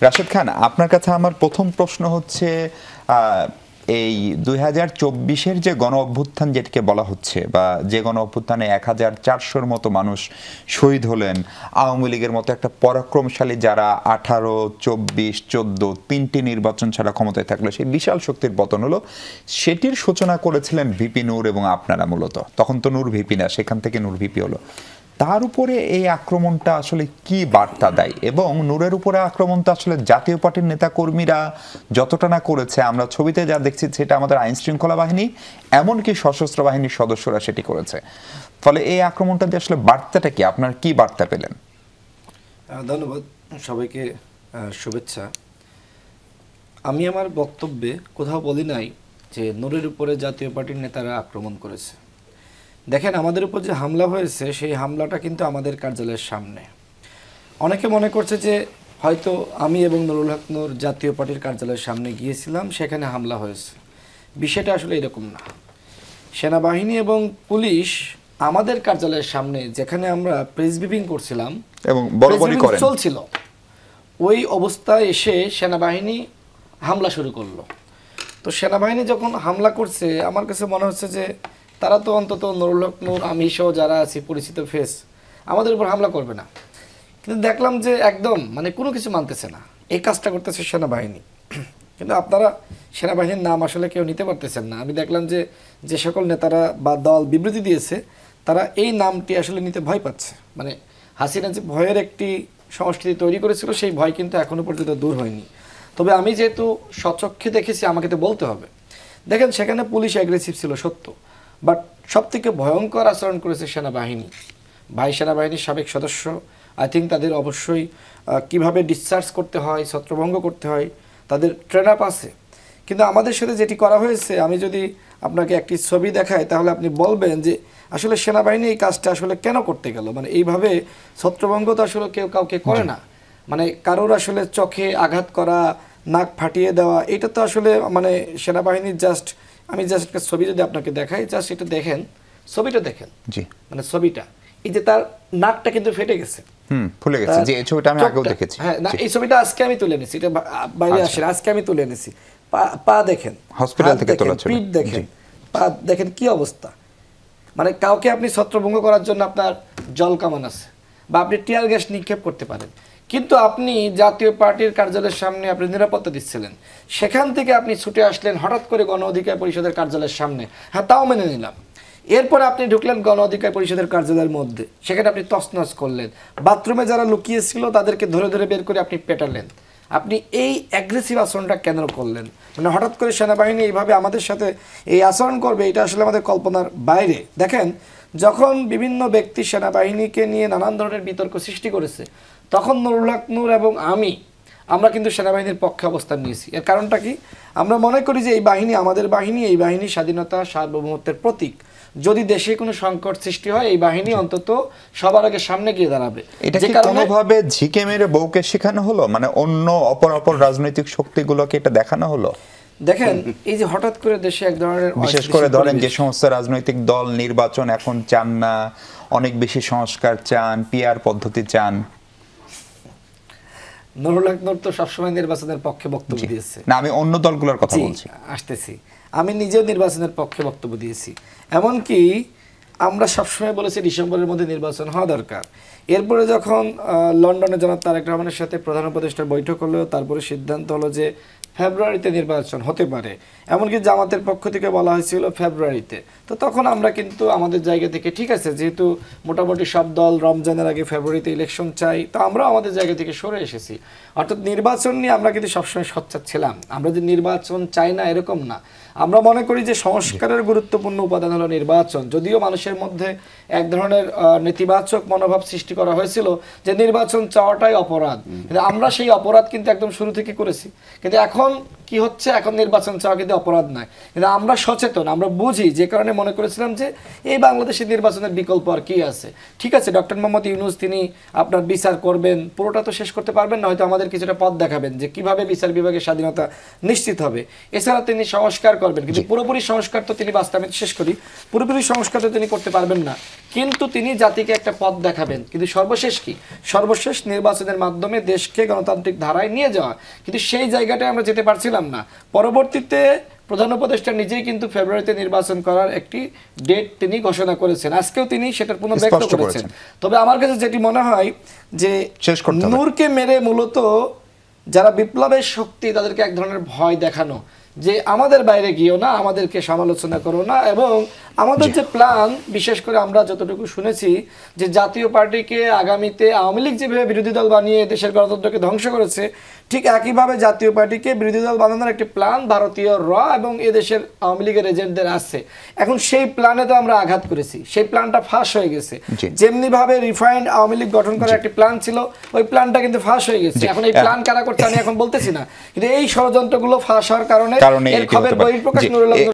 রাশেদ খান, আপনার কাছে আমার প্রথম প্রশ্ন হচ্ছে এই 2024-এর যে গণ অভ্যুত্থান যেটাকে বলা হচ্ছে, বা যে গণ অভ্যুত্থানে 1400-র মতো মানুষ শহীদ হলেন, আওয়ামী লীগের মতো একটা পরাক্রমশালী যারা 18, 24, 14 তিনটি নির্বাচন ছাড়া ক্ষমতায় থাকলো, সেই বিশাল শক্তির পতন হলো, সেটির সূচনা করেছিলেন ভিপি নূর এবং আপনারা। মূলত তখন তো নূর ভিপি না, সেখান থেকে নূর ভিপি হলো। তার উপরে এই আক্রমণটা আসলে কি বার্তা দেয়? এবং নূরের উপরে আক্রমণটা আসলে জাতীয় পার্টির নেতাকর্মীরা যতটা না করেছে, আমরা ছবিতে যা দেখছি সেটা আমাদের আইন শৃঙ্খলা বাহিনী, এমনকি সশস্ত্র বাহিনীর সদস্যরা সেটি করেছে। ফলে এই আক্রমণটা দিয়ে আসলে বার্তাটা কি, আপনার কি বার্তা পেলেন? ধন্যবাদ সবাইকে, শুভেচ্ছা। আমি আমার বক্তব্যে কোথাও বলি নাই যে নূরের উপরে জাতীয় পার্টির নেতারা আক্রমণ করেছে। দেখেন, আমাদের উপর যে হামলা হয়েছে সেই হামলাটা কিন্তু আমাদের কার্যালয়ের সামনে। অনেকে মনে করছে যে হয়তো আমি এবং নুরুল হক নূর জাতীয় পার্টির কার্যালয়ের সামনে গিয়েছিলাম, সেখানে হামলা হয়েছে। বিষয়টা আসলে এরকম না। সেনাবাহিনী এবং পুলিশ আমাদের কার্যালয়ের সামনে, যেখানে আমরা প্রেস ব্রিফিং করছিলাম এবং বরাবরই করেন চলছিল, ওই অবস্থায় এসে সেনাবাহিনী হামলা শুরু করলো। তো সেনাবাহিনী যখন হামলা করছে, আমার কাছে মনে হচ্ছে যে তারা তো অন্তত নুরুল হক নূর, আমি সহ যারা আছি পরিচিত ফেস, আমাদের উপর হামলা করবে না। কিন্তু দেখলাম যে একদম কোনো কিছু মানতেছে না, এই কাজটা করতেছে সেনাবাহিনী। কিন্তু আপনারা সেনাবাহিনীর নাম আসলে কেউ নিতে পারতেছেন না। আমি দেখলাম যে যে সকল নেতারা বা দল বিবৃতি দিয়েছে, তারা এই নামটি আসলে নিতে ভয় পাচ্ছে। হাসিনা যে ভয়ের একটি সংস্কৃতি তৈরি করেছিল, সেই ভয় কিন্তু এখনো পর্যন্ত দূর হয়নি। তবে আমি যেহেতু স্বচক্ষে দেখেছি, আমাকে তো বলতে হবে। দেখেন, সেখানে পুলিশ অ্যাগ্রেসিভ ছিল সত্য, বাট সবথেকে ভয়ঙ্কর আচরণ করেছে সেনাবাহিনী। ভাই সেনাবাহিনীর সাবেক সদস্য, আই থিঙ্ক তাদের অবশ্যই কিভাবে ডিসচার্জ করতে হয়, ছত্রভঙ্গ করতে হয়, তাদের ট্রেন আপ আছে। কিন্তু আমাদের সাথে যেটি করা হয়েছে, আমি যদি আপনাকে একটি ছবি দেখাই তাহলে আপনি বলবেন যে আসলে সেনাবাহিনী এই কাজটা আসলে কেন করতে গেল। এইভাবে ছত্রভঙ্গ তো আসলে কেউ কাউকে করে না। কারোর আসলে চোখে আঘাত করা, নাক ফাটিয়ে দেওয়া, এটা তো আসলে সেনাবাহিনীর আমি জাস্ট একটা ছবি যদি আপনাকে দেখাই, জাস্ট এটা দেখেন, ছবিটা দেখেন। জি, ছবিটা, এই যে তার নাকটা কিন্তু ফেটে গেছে, ফুলে গেছে। যে এই ছবিটা আমি আগেও দেখেছি। হ্যাঁ, না, এই ছবিটা আজকে আমি তুলে নিয়েছি, এটা বাইরে আসে, আজকে আমি তুলে এনেছি। পা দেখেন, হসপিটাল থেকে তোলা ছবি। পিঠ দেখেন, পা দেখেন, কি অবস্থা। কাউকে আপনি ছত্রভঙ্গ করার জন্য আপনার জল কামান আছে, বা আপনি টিয়ার গ্যাস নিক্ষেপ করতে পারেন, কিন্তু আপনি জাতীয় পার্টির কার্যালয়ের সামনে আপনি নিরাপত্তা দিচ্ছিলেন, সেখান থেকে আপনি ছুটে আসলেন হঠাৎ করে গণ অধিকার পরিষদের কার্যালয়ের সামনে। হ্যাঁ, তাও মেনে নিলাম। এরপরে আপনি ঢুকলেন গণ অধিকার পরিষদের কার্যালয়ের মধ্যে, সেখানে আপনি তছনছ করলেন। বাথরুমে যারা লুকিয়েছিল তাদেরকে ধরে ধরে বের করে আপনি পেটালেন। আপনি এই অ্যাগ্রেসিভ আচরণটা কেন করলেন? হঠাৎ করে সেনাবাহিনী এইভাবে আমাদের সাথে এই আচরণ করবে, এটা আসলে আমাদের কল্পনার বাইরে। দেখেন, যখন বিভিন্ন ব্যক্তি সেনাবাহিনীকে নিয়ে নানান ধরনের বিতর্ক সৃষ্টি করেছে, তখন নুরুল হক নূর এবং আমরা কিন্তু সেনাবাহিনীর পক্ষে অবস্থান নিয়েছি। এর কারণটা কি? আমরা মনে করি যে এই বাহিনী আমাদের বাহিনী, এই বাহিনী স্বাধীনতা সার্বভৌমত্বের প্রতীক। যদি দেশে কোনো সংকট সৃষ্টি হয়, এই বাহিনী অন্তত সবার আগে সামনে গিয়ে দাঁড়াবে। এটা কি কোনোভাবে ঝিকে মেরে বউকে শেখানো হলো? অন্য অপর রাজনৈতিক শক্তিগুলোকে এটা দেখানো হলো? দেখেন, এই যে হঠাৎ করে দেশে এক ধরনের, বিশেষ করে ধরেন যে সমস্ত রাজনৈতিক দল নির্বাচন এখন চান না, অনেক বেশি সংস্কার চান, পিআর পদ্ধতি চান। নুরুল হক নূর তো সবসময় নির্বাচনের পক্ষে বক্তব্য দিয়েছে। না, আমি অন্য দলগুলোর কথা বলছি। আসতেছি, আমি নিজেও নির্বাচনের পক্ষে বক্তব্য দিয়েছি। এমনকি আমরা সবসময় বলেছি ডিসেম্বরের মধ্যে নির্বাচন হওয়া দরকার। এরপরে যখন লন্ডনে জনাব তারেক রহমানের সাথে প্রধান উপদেষ্টার বৈঠক হলো, তারপরে সিদ্ধান্ত হলো যে ফেব্রুয়ারিতে নির্বাচন হতে পারে। এমনকি জামাতের পক্ষ থেকে বলা হয়েছিল ফেব্রুয়ারিতে। তো তখন আমরা কিন্তু আমাদের জায়গা থেকে, ঠিক আছে, যেহেতু মোটামুটি সব দল রমজানের আগে ফেব্রুয়ারিতে ইলেকশন চাই, তো আমরা আমাদের জায়গা থেকে সরে এসেছি। অর্থাৎ নির্বাচন নিয়ে আমরা কিন্তু সবসময় সোচ্চার ছিলাম। আমরা যে নির্বাচন চাই না এরকম না, আমরা মনে করি যে সংস্কারের গুরুত্বপূর্ণ উপাদান হলো নির্বাচন। যদিও মানুষের মধ্যে এক ধরনের নেতিবাচক মনোভাব সৃষ্টি করা হয়েছিল যে নির্বাচন চাওয়াটাই অপরাধ, কিন্তু আমরা সেই অপরাধ কিন্তু একদম শুরু থেকে করেছি। কিন্তু এখন কি হচ্ছে, এখন নির্বাচন চাওয়া কিন্তু অপরাধ নয়, কিন্তু আমরা সচেতন, আমরা বুঝি, যে কারণে মনে করেছিলাম যে এই বাংলাদেশের নির্বাচনের বিকল্প আর কি আছে। ঠিক আছে, ডক্টর মোহাম্মদ ইউনূস তিনি আপনার বিচার করবেন, পুরোটা তো শেষ করতে পারবেন না, হয়তো আমাদের কিছুটা পথ দেখাবেন যে কিভাবে বিচার বিভাগের স্বাধীনতা নিশ্চিত হবে। এছাড়া তিনি সংস্কার করবেন, কিন্তু পুরোপুরি সংস্কার তো তিনি বাস্তবায়ন শেষ করি, পুরোপুরি সংস্কার তো তিনি করতে পারবেন না, কিন্তু তিনি জাতিকে একটা পথ দেখাবেন। কিন্তু সর্বশেষ কি, সর্বশেষ নির্বাচনের মাধ্যমে দেশকে গণতান্ত্রিক ধারায় নিয়ে যাওয়া, কিন্তু সেই জায়গাটায় আমরা যেতে পারছিলাম না। পরবর্তীতে প্রধান উপদেষ্টা নিজেই কিন্তু ফেব্রুয়ারিতে নির্বাচন করার একটি ডেট তিনি ঘোষণা করেছেন, আজকেও তিনি সেটার পুনর্ব্যক্ত করেছেন। তবে আমার কাছে যেটি মনে হয় যে নূরকে মেরে মূলত যারা বিপ্লবের শক্তি তাদেরকে এক ধরনের ভয় দেখানো, যে আমাদের বাইরে গিয়েও না, আমাদেরকে সমালোচনা করো না, এবং আমাদের যে প্ল্যান, বিশেষ করে আমরা যতটুকু শুনেছি যে জাতীয় পার্টিকে আগামীতে আওয়ামী লীগ যেভাবে বিরোধী দল বানিয়ে দেশের গণতন্ত্রকে ধ্বংস করেছে, ঠিক একইভাবে জাতীয় পার্টিকে বিরোধী দল বানানোর একটি প্ল্যান ভারতীয় র এবং এদেশের আওয়ামী লীগের এজেন্টদের আছে। এখন সেই প্ল্যানে তো আমরা আঘাত করেছি, সেই প্ল্যানটা ফাঁস হয়ে গেছে। যেমনি ভাবে রিফাইন্ড আওয়ামী লীগ গঠন করার একটি প্ল্যান ছিল, ওই প্ল্যানটা কিন্তু ফাঁস হয়ে গেছে। এখন এই প্ল্যান কারা করছে আমি এখন বলতেছি না, কিন্তু এই ষড়যন্ত্রগুলো ফাঁস হওয়ার কারণে এর খবর বহিঃপ্রকাশ নুরুল